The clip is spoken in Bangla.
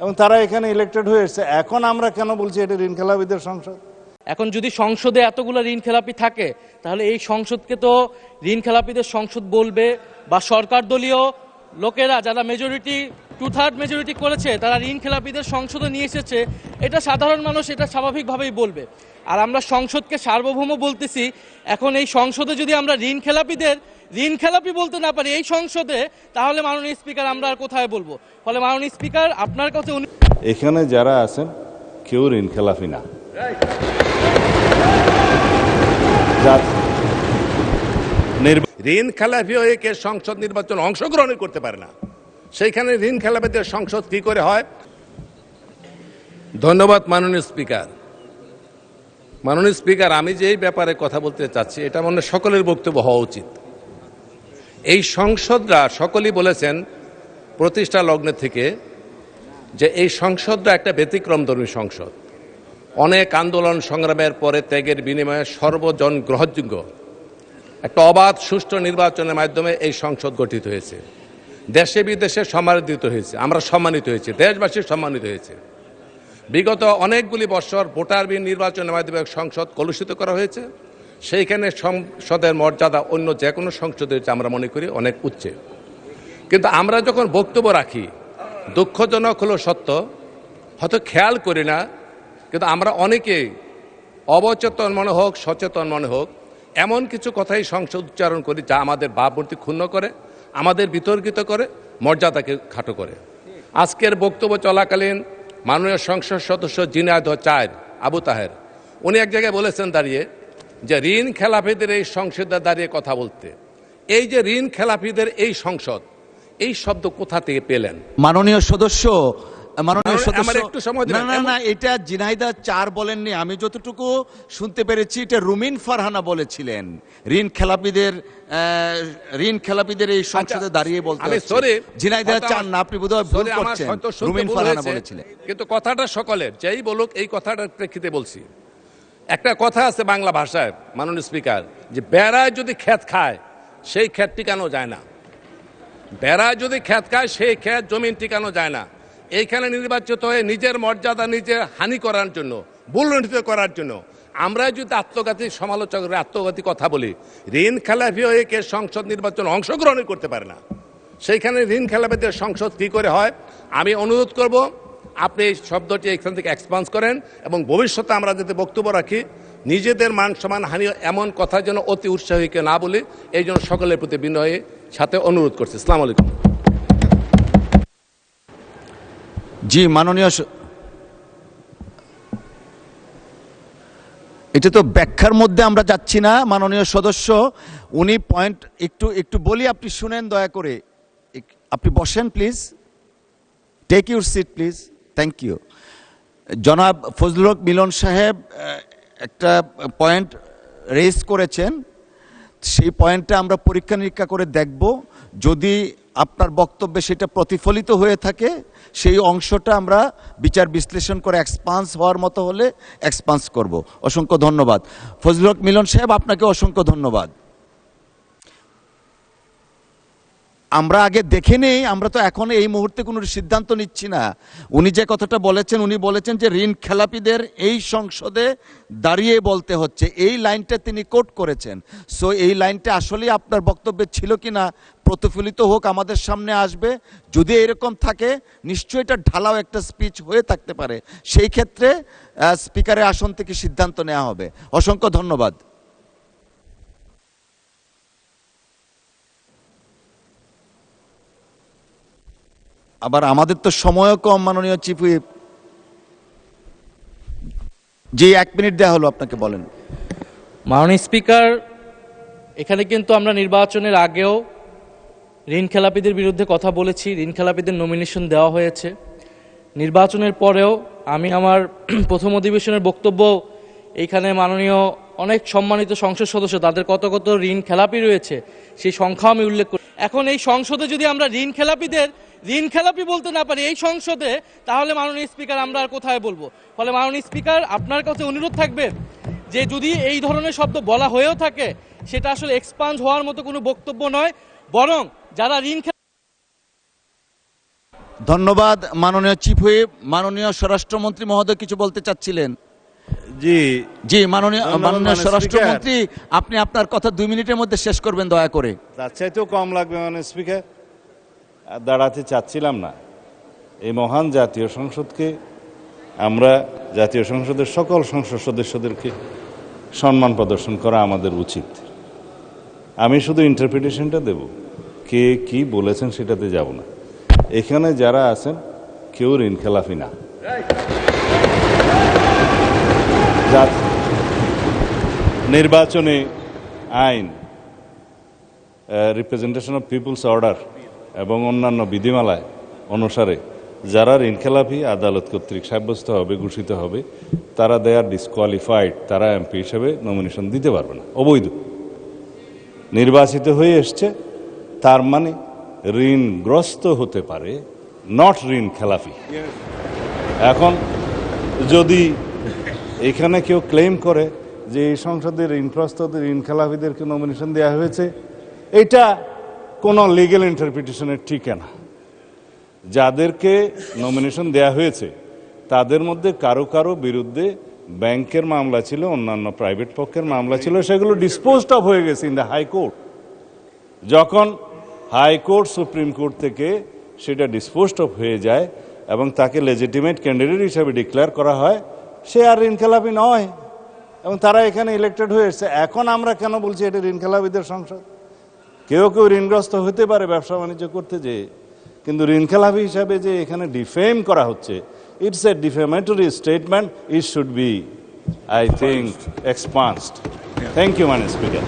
এবং তারা এখানে ইলেক্টেড হয়ে এসেছে। এখন আমরা কেন বলছি এটা ঋণ খেলাপিদের সংসদ? এখন যদি সংসদে এতগুলো ঋণ খেলাপি থাকে তাহলে এই সংসদকে তো ঋণ খেলাপিদের সংসদ বলবে, বা সরকার দলীয় লোকেরা যারা মেজরিটি 2/3 মেজরিটি করেছে তারা ঋণ খেলাপিদের সংসদে নিয়ে এসেছে, এটা সাধারণ মানুষ এটা স্বাভাবিকভাবেই বলবে। আর আমরা সংসদকে সার্বভৌম বলতেছি, এখন এই সংসদে যদি আমরা ঋণ খেলাপি বলতে না পারি এই সংসদে, তাহলে মাননীয় স্পিকার আমরা আর কোথায় বলবো? ফলে মাননীয় স্পিকার আপনার কাছে এখানে যারা আছেন কেউ ঋণ খেলাপি না। ঋণ খেলাপি হয়ে কে সংসদ নির্বাচন অংশগ্রহণ করতে পারে না, সেইখানে ঋণ খেলাপিদের সংসদ কি করে হয়? ধন্যবাদ মাননীয় স্পিকার। মাননীয় স্পিকার, আমি যে এই ব্যাপারে কথা বলতে চাচ্ছি এটা মনে সকলের বক্তব্য হওয়া উচিত। এই সংসদরা সকলেই বলেছেন প্রতিষ্ঠা লগ্নে থেকে যে এই সংসদটা একটা ব্যতিক্রমধর্মী সংসদ। অনেক আন্দোলন সংগ্রামের পরে ত্যাগের বিনিময়ে সর্বজন গ্রহণযোগ্য একটা অবাধ সুষ্ঠু নির্বাচনের মাধ্যমে এই সংসদ গঠিত হয়েছে। দেশে বিদেশে সম্মানিত হয়েছে, আমরা সম্মানিত হয়েছি, দেশবাসী সম্মানিত হয়েছে। বিগত অনেকগুলি বছর ভোটারবিহীন নির্বাচনের মাধ্যমে সংসদ কলুষিত করা হয়েছে। সেইখানে সংসদের মর্যাদা অন্য যে কোনো সংসদের আমরা মনে করি অনেক উচ্চে। কিন্তু আমরা যখন বক্তব্য রাখি, দুঃখজনক হলো সত্য, হয়তো খেয়াল করি না, কিন্তু আমরা অনেকেই অবচেতন মনে হোক সচেতন মনে হোক এমন কিছু কথাই সংসদ উচ্চারণ করি যা আমাদের ভাবমূর্তি ক্ষুণ্ণ করে, আমাদের বিতর্কিত করে, মর্যাদাকে খাটো করে। আজকের বক্তব্য চলাকালীন মাননীয় সংসদ সদস্য জিনায়দ 4 আবু তাহের উনি এক জায়গায় বলেছেন দাঁড়িয়ে যে ঋণ খেলাপিদের এই সংসদে দাঁড়িয়ে কথা বলতে। এই যে ঋণ খেলাপিদের এই সংসদ, এই শব্দ কোথা থেকে পেলেন? মাননীয় সদস্য একটু সময় দিবেন। না, এটা জিনাইদা 4 বলেননি। আমি যতটুকু শুনতে পেরেছি এটা রুমিন ফারহানা বলেছিলেন। ঋণ খেলাপিদের এই সংসদে দাঁড়িয়ে বলতে। জিনাইদা 4 না, আপনি বোধহয় ভুল করছেন, রুমিন ফারহানা বলেছিলেন। কিন্তু কথাটা সকলের, যেই বলুক এই কথাটার প্রেক্ষিতে বলছি। একটা কথা আছে বাংলা ভাষায় মাননীয় স্পিকার, যে বেড়ায় যদি ক্ষেত খায় সেই ক্ষেত টিকানো যায় না। বেড়ায় যদি ক্ষেত খায় সেই ক্ষেত জমিন টিকানো যায় না। এইখানে নির্বাচিত হয়ে নিজের মর্যাদা নিজে হানি করার জন্য, ভুলণ্ঠিত করার জন্য আমরা যদি আত্মঘাতী সমালোচকের আত্মঘাতী কথা বলি, ঋণ খেলাপি হয়ে কে সংসদ নির্বাচন অংশগ্রহণ করতে পারে না, সেইখানে ঋণ খেলাপিদের সংসদ কি করে হয়? আমি অনুরোধ করব আপনি এই শব্দটি এখান থেকে এক্সপান্স করেন এবং ভবিষ্যতে আমরা যাতে বক্তব্য রাখি নিজেদের মান সম্মান হানি এমন কথা যেন অতি উৎসাহীকে না বলি, এই জন্য সকলের প্রতি বিনয়ের সাথে অনুরোধ করছি। আসসালামু আলাইকুম। জি মাননীয়, এটা তো ব্যাখ্যার মধ্যে আমরা যাচ্ছি না। মাননীয় সদস্য উনি পয়েন্ট একটু বলি, আপনি শুনেন দয়া করে। আপনি বসেন please, take your seat please. Thank you. জনাব ফজলুল হক মিলন সাহেব একটা পয়েন্ট রেজ করেছেন, সেই পয়েন্টটা আমরা পরীক্ষা নিরীক্ষা করে দেখব। যদি আপনার বক্তব্যে সেটা প্রতিফলিত হয়ে থাকে সেই অংশটা আমরা বিচার বিশ্লেষণ করে এক্সপান্স হওয়ার মতো হলে এক্সপান্স করব। অসংখ্য ধন্যবাদ ফজলুল হক মিলন সাহেব, আপনাকে অসংখ্য ধন্যবাদ। আমরা আগে দেখে নেই, আমরা তো এখন এই মুহূর্তে কোনো সিদ্ধান্ত নিচ্ছি না। উনি যে কথাটা বলেছেন, উনি বলেছেন যে ঋণ খেলাপিদের এই সংসদে দাঁড়িয়ে বলতে হচ্ছে, এই লাইনটা তিনি কোট করেছেন। সো এই লাইনটা আসলে আপনার বক্তব্যে ছিল কি না প্রতিফলিত হোক, আমাদের সামনে আসবে। যদি এরকম থাকে নিশ্চয়ই এটা ঢালাও একটা স্পিচ হয়ে থাকতে পারে, সেই ক্ষেত্রে স্পিকারের আসন থেকে সিদ্ধান্ত নেওয়া হবে। অসংখ্য ধন্যবাদ। আবার আমাদের তো সময়ও কম মাননীয় চিফ হুইপ। জি 1 মিনিট দেওয়া হলো আপনাকে, বলেন। মাননীয় স্পিকার, এখানে কিন্তু আমরা নির্বাচনের আগেও ঋণ খেলাপিদের বিরুদ্ধে কথা বলেছি, ঋণ খেলাপিদের নমিনেশন দেওয়া হয়েছে। নির্বাচনের পরেও আমি আমার প্রথম অধিবেশনের বক্তব্য এইখানে মাননীয় অনেক সম্মানিত সংসদ সদস্য তাদের কত কত ঋণ খেলাপি রয়েছে সেই সংখ্যা আমি উল্লেখ করি। এখন এই সংসদে যদি আমরা ঋণ খেলাপি বলতে না পারি এই সংসদে, তাহলে মাননীয় স্পিকার আমরা আর কোথায় বলবো? ফলে মাননীয় স্পিকার আপনার কাছে অনুরোধ থাকবে যে যদি এই ধরনের শব্দ বলা হয়েও থাকে সেটা আসলে এক্সপান্ড হওয়ার মতো কোনো বক্তব্য নয়, বরং যারা ঋণ ধন্যবাদ মাননীয় চিফ হুইপ। মাননীয় স্বরাষ্ট্রমন্ত্রী মহোদয় কিছু বলতে চাচ্ছিলেন? জি, জি মাননীয় ধন্যবাদ, মাননীয় মাননীয় স্বরাষ্ট্রমন্ত্রী, আপনি আপনার কথা 2 মিনিটের মধ্যে শেষ করবেন দয়া করে। তার চাইতেও কম লাগবে মাননীয় স্পিকার। আর দাঁড়াতে চাচ্ছিলাম না। এই মহান জাতীয় সংসদকে আমরা জাতীয় সংসদের সকল সংসদ সদস্যদেরকে সম্মান প্রদর্শন করা আমাদের উচিত। আমি শুধু ইন্টারপ্রিটেশনটা দেব, কে কি বলেছেন সেটাতে যাব না। এখানে যারা আছেন কেউ ঋণ খেলাফি না। নির্বাচনী আইন, রিপ্রেজেন্টেশন অফ পিপুলস অর্ডার এবং অন্যান্য বিধিমালায় অনুসারে যারা ঋণখেলাপি আদালত কর্তৃক সাব্যস্ত হবে, ঘোষিত হবে, তারা দে আর ডিসকোয়ালিফাইড, তারা এমপি হিসেবে নমিনেশন দিতে পারবে না, অবৈধ। নির্বাচিত হয়ে এসছে তার মানে ঋণগ্রস্ত হতে পারে, নট ঋণ খেলাপি। এখন যদি এখানে কেউ ক্লেম করে যে এই সংসদের ঋণগ্রস্ত ঋণ খেলাপিদেরকে নমিনেশন দেওয়া হয়েছে, এটা কোনো লিগ্যাল ইন্টারপ্রিটেশনের ঠিকানা। যাদেরকে নমিনেশন দেয়া হয়েছে তাদের মধ্যে কারো কারো বিরুদ্ধে ব্যাংকের মামলা ছিল, অন্যান্য প্রাইভেট পক্ষের মামলা ছিল, সেগুলো ডিসপোজড অফ হয়ে গেছে ইন দ্য হাইকোর্ট। যখন হাইকোর্ট সুপ্রিম কোর্ট থেকে সেটা ডিসপোজড অফ হয়ে যায় এবং তাকে লেজিটিমেট ক্যান্ডিডেট হিসেবে ডিক্লেয়ার করা হয়, সে আর ঋণখেলাপি নয় এবং তারা এখানে ইলেক্টেড হয়ে এসছে। এখন আমরা কেন বলছি এটা ঋণখেলাপিদের সংসদ? কেউ কেউ ঋণগ্রস্ত হতে পারে ব্যবসা বাণিজ্য করতে যেয়ে, কিন্তু ঋণখেলাপি হিসাবে যে এখানে ডিফেম করা হচ্ছে, it's a defamatory statement, it should be, I think, expunged. Thank you মাননীয় স্পিকার।